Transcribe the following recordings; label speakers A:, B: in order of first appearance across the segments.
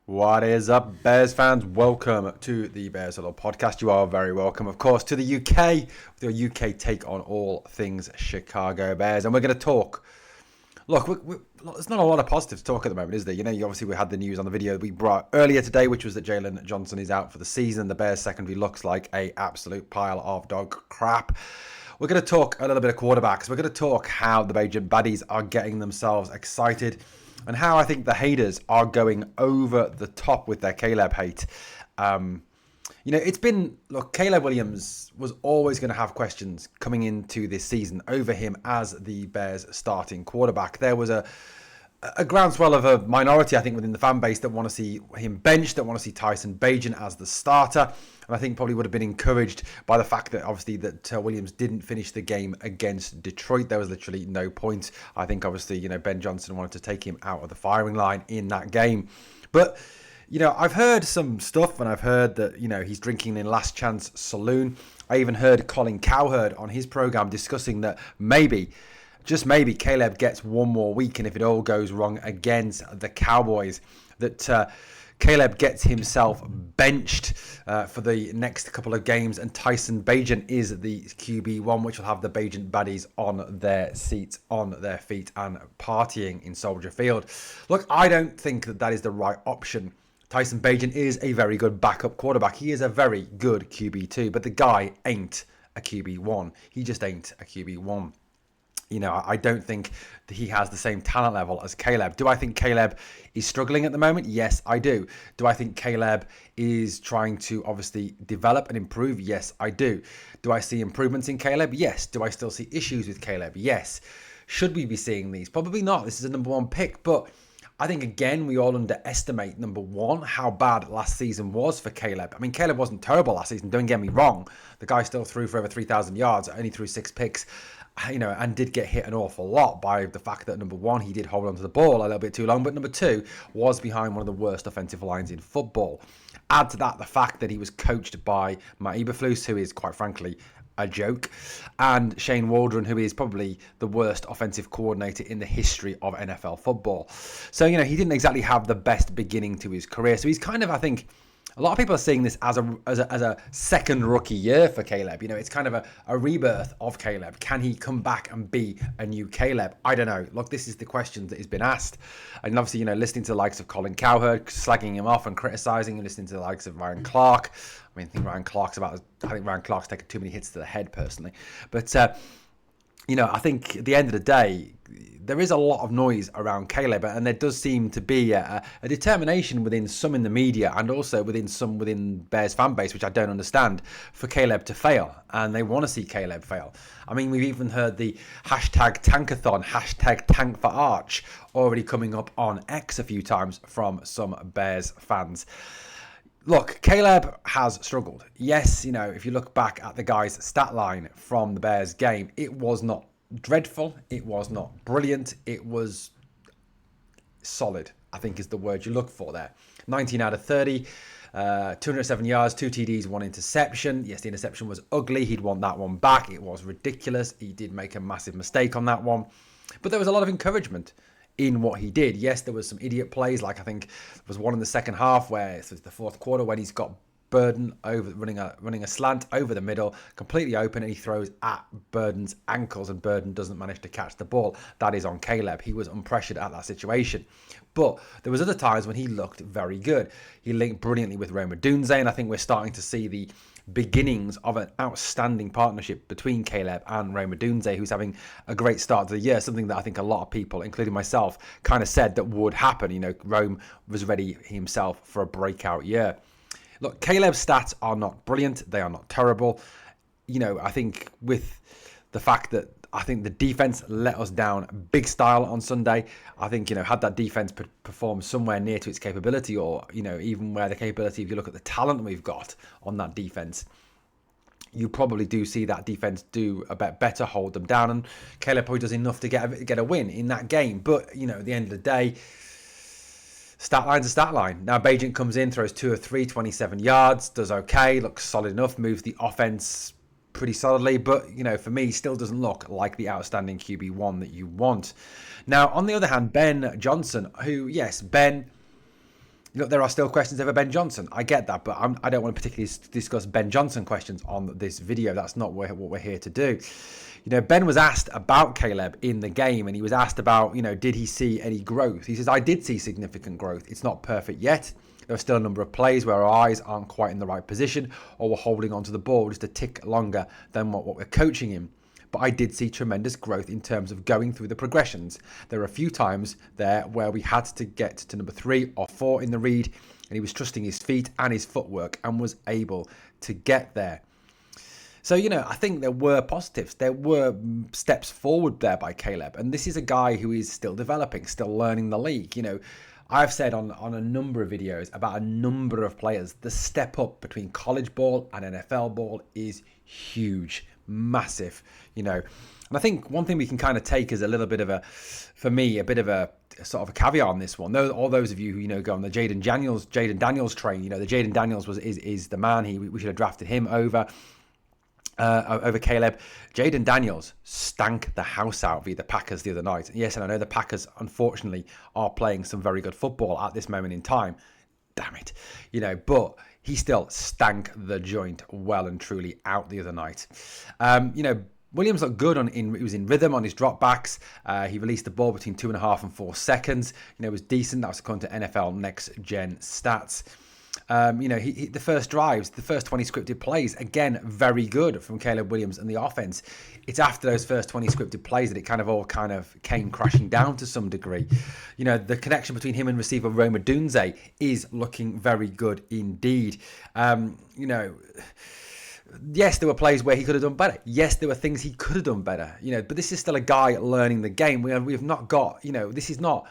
A: What is up, Bears fans? Welcome to the Bears Huddle podcast. You are very welcome, of course, to the UK with your UK take on all things Chicago Bears. And we're going to talk. Look, there's not a lot of positive talk at the moment, is there? Obviously we had the news on the video we brought earlier today, which was that Jalen Johnson is out for the season. The Bears secondary looks like a absolute pile of dog crap. We're going to talk a little bit of quarterbacks. We're going to talk how the Bajan baddies are getting themselves excited and how I think the haters are going over the top with their Caleb hate. Caleb Williams was always going to have questions coming into this season over him as the Bears starting quarterback. There was a groundswell of a minority, I think, within the fan base that want to see him benched, that want to see Tyson Bagent as the starter. And I think probably would have been encouraged by the fact that obviously that Williams didn't finish the game against Detroit. There was literally no point. I think obviously, Ben Johnson wanted to take him out of the firing line in that game. But, I've heard some stuff and I've heard that, he's drinking in Last Chance Saloon. I even heard Colin Cowherd on his program discussing that maybe, just maybe, Caleb gets one more week, and if it all goes wrong against the Cowboys, that Caleb gets himself benched for the next couple of games, and Tyson Bagent is the QB1, which will have the Bagent baddies on their seats, on their feet, and partying in Soldier Field. Look, I don't think that is the right option. Tyson Bagent is a very good backup quarterback. He is a very good QB2, but the guy ain't a QB1. He just ain't a QB1. I don't think that he has the same talent level as Caleb. Do I think Caleb is struggling at the moment? Yes, I do. Do I think Caleb is trying to obviously develop and improve? Yes, I do. Do I see improvements in Caleb? Yes. Do I still see issues with Caleb? Yes. Should we be seeing these? Probably not. This is a number one pick, but I think, again, we all underestimate, number one, how bad last season was for Caleb. I mean, Caleb wasn't terrible last season, don't get me wrong. The guy still threw for over 3,000 yards, only threw 6 picks, and did get hit an awful lot by the fact that, number one, he did hold onto the ball a little bit too long, but number two, was behind one of the worst offensive lines in football. Add to that the fact that he was coached by Matt Eberflus, who is, quite frankly, a joke, and Shane Waldron, who is probably the worst offensive coordinator in the history of NFL football. So, he didn't exactly have the best beginning to his career. So he's kind of, I think, a lot of people are seeing this as a second rookie year for Caleb. It's kind of a rebirth of Caleb. Can he come back and be a new Caleb? I don't know. Look, this is the question that has been asked. And obviously, listening to the likes of Colin Cowherd, slagging him off and criticising, and listening to the likes of Ryan Clark. I think Ryan Clark's taken too many hits to the head, personally. But, I think at the end of the day, there is a lot of noise around Caleb, and there does seem to be a determination within some in the media and also within Bears fan base, which I don't understand, for Caleb to fail, and they want to see Caleb fail. I mean, we've even heard the hashtag Tankathon, hashtag Tank for Arch, already coming up on X a few times from some Bears fans. Look, Caleb has struggled. Yes, if you look back at the guy's stat line from the Bears game, it was not dreadful. It was not brilliant. It was solid, I think is the word you look for there. 19 out of 30, 207 yards, 2 TDs, 1 interception. Yes, the interception was ugly. He'd want that one back. It was ridiculous. He did make a massive mistake on that one. But there was a lot of encouragement in what he did. Yes, there was some idiot plays, like I think there was one in the second half where it was the fourth quarter when he's got Burden over running a slant over the middle, completely open, and he throws at Burden's ankles, and Burden doesn't manage to catch the ball. That is on Caleb. He was unpressured at that situation. But there was other times when he looked very good. He linked brilliantly with Rome Odunze, and I think we're starting to see the beginnings of an outstanding partnership between Caleb and Rome Odunze, who's having a great start to the year, something that I think a lot of people, including myself, kind of said that would happen. Rome was ready himself for a breakout year. Look, Caleb's stats are not brilliant. They are not terrible. I think with the fact that I think the defense let us down big style on Sunday. I think, had that defense performed somewhere near to its capability, or, even where the capability, if you look at the talent we've got on that defense, you probably do see that defense do a bit better, hold them down. And Caleb probably does enough to get a win in that game. But, at the end of the day, stat line's a stat line. Now, Bagent comes in, throws 2 of 3, 27 yards, does okay, looks solid enough, moves the offense pretty solidly, but, for me, still doesn't look like the outstanding QB1 that you want. Now, on the other hand, Ben Johnson, who, yes, Ben Look, there are still questions over Ben Johnson. I get that, but I don't want to particularly discuss Ben Johnson questions on this video. That's not what we're here to do. Ben was asked about Caleb in the game, and he was asked about, did he see any growth? He says, I did see significant growth. It's not perfect yet. There are still a number of plays where our eyes aren't quite in the right position, or we're holding onto the ball just a tick longer than what we're coaching him. But I did see tremendous growth in terms of going through the progressions. There were a few times there where we had to get to number 3 or 4 in the read, and he was trusting his feet and his footwork and was able to get there. So, I think there were positives. There were steps forward there by Caleb. And this is a guy who is still developing, still learning the league. I've said on a number of videos about a number of players, the step up between college ball and NFL ball is huge. Massive, and I think one thing we can kind of take as a little bit of a sort of a caveat on this one. All those of you who go on the Jaden Daniels train, the Jaden Daniels is the man. We should have drafted him over Caleb. Jaden Daniels stank the house out via the Packers the other night. Yes, and I know the Packers unfortunately are playing some very good football at this moment in time. Damn it, but he still stank the joint well and truly out the other night. Williams looked good he was in rhythm on his dropbacks. He released the ball between 2.5 and 4 seconds. It was decent. That was according to NFL Next Gen Stats. The first drives, the first 20 scripted plays, again, very good from Caleb Williams and the offense. It's after those first 20 scripted plays that it all came crashing down to some degree. The connection between him and receiver Rome Odunze is looking very good indeed. Yes, there were plays where he could have done better. Yes, there were things he could have done better. But this is still a guy learning the game. We've not got, this is not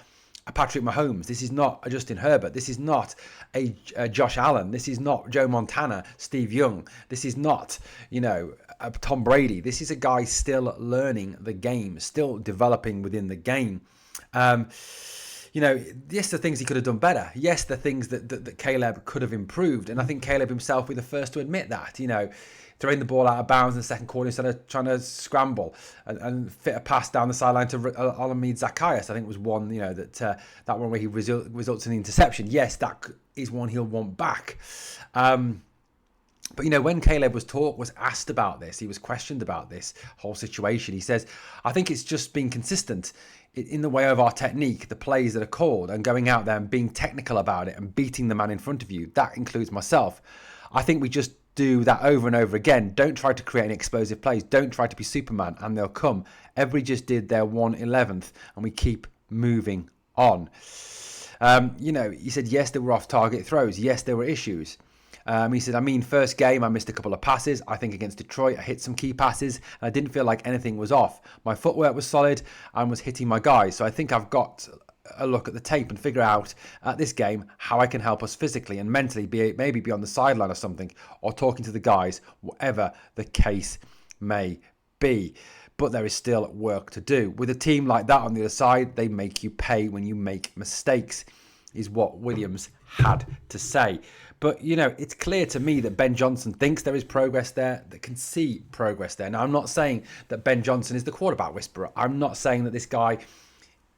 A: a Patrick Mahomes. This is not a Justin Herbert. This is not a Josh Allen. This is not Joe Montana, Steve Young. This is not, a Tom Brady. This is a guy still learning the game, still developing within the game. Yes, the things he could have done better. Yes, the things that Caleb could have improved. And I think Caleb himself will be the first to admit that, throwing the ball out of bounds in the second quarter instead of trying to scramble and fit a pass down the sideline to Olamide Zacchaeus. I think it was one, that one where he results in the interception. Yes, that is one he'll want back. But, when Caleb was asked about this, he was questioned about this whole situation. He says, I think it's just being consistent in the way of our technique, the plays that are called, and going out there and being technical about it and beating the man in front of you. That includes myself. I think we just do that over and over again. Don't try to create any explosive plays. Don't try to be Superman, and they'll come. Everybody just did their 1/11th, and we keep moving on. He said, yes, there were off-target throws. Yes, there were issues. He said, first game, I missed a couple of passes. I think against Detroit, I hit some key passes, and I didn't feel like anything was off. My footwork was solid and was hitting my guys. So I think I've got a look at the tape and figure out at this game how I can help us physically and mentally, maybe be on the sideline or something, or talking to the guys, whatever the case may be. But there is still work to do. With a team like that on the other side, they make you pay when you make mistakes, is what Williams had to say. But, it's clear to me that Ben Johnson thinks there is progress there, that can see progress there. Now, I'm not saying that Ben Johnson is the quarterback whisperer. I'm not saying that this guy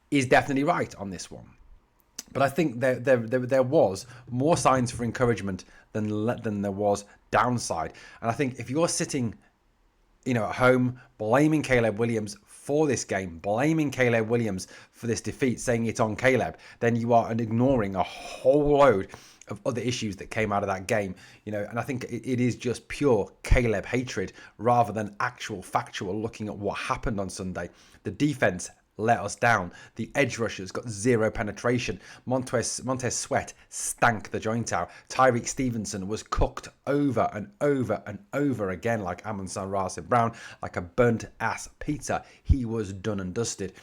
A: is definitely right on this one. But I think there was more signs for encouragement than there was downside. And I think if you're sitting, at home, blaming Caleb Williams for this game, blaming Caleb Williams for this defeat, saying it's on Caleb, then you are ignoring a whole load of other issues that came out of that game, and I think it is just pure Caleb hatred rather than actual factual looking at what happened on Sunday. The defense let us down. The edge rushers got zero penetration. Montez Sweat stank the joint out. Tyreek Stevenson was cooked over and over and over again like Amon-Ra St. Brown, like a burnt ass pizza. He was done and dusted.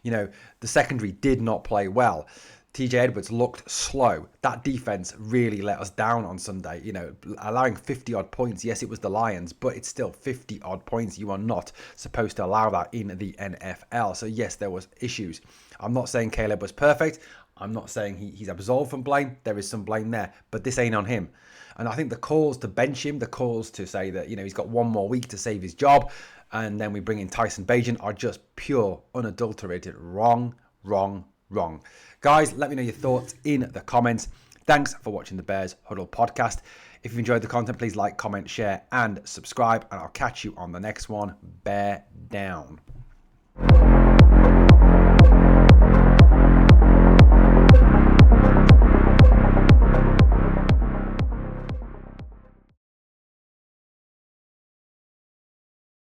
A: The secondary did not play well. TJ Edwards looked slow. That defense really let us down on Sunday, allowing 50 odd points. Yes, it was the Lions, but it's still 50 odd points. You are not supposed to allow that in the NFL. So yes, there was issues. I'm not saying Caleb was perfect. I'm not saying he's absolved from blame. There is some blame there, but this ain't on him. And I think the calls to bench him, the calls to say that, he's got one more week to save his job, and then we bring in Tyson Bagent are just pure, unadulterated wrong. Guys, let me know your thoughts in the comments. Thanks for watching the Bears Huddle podcast. If you've enjoyed the content, please like, comment, share, and subscribe. And I'll catch you on the next one. Bear down.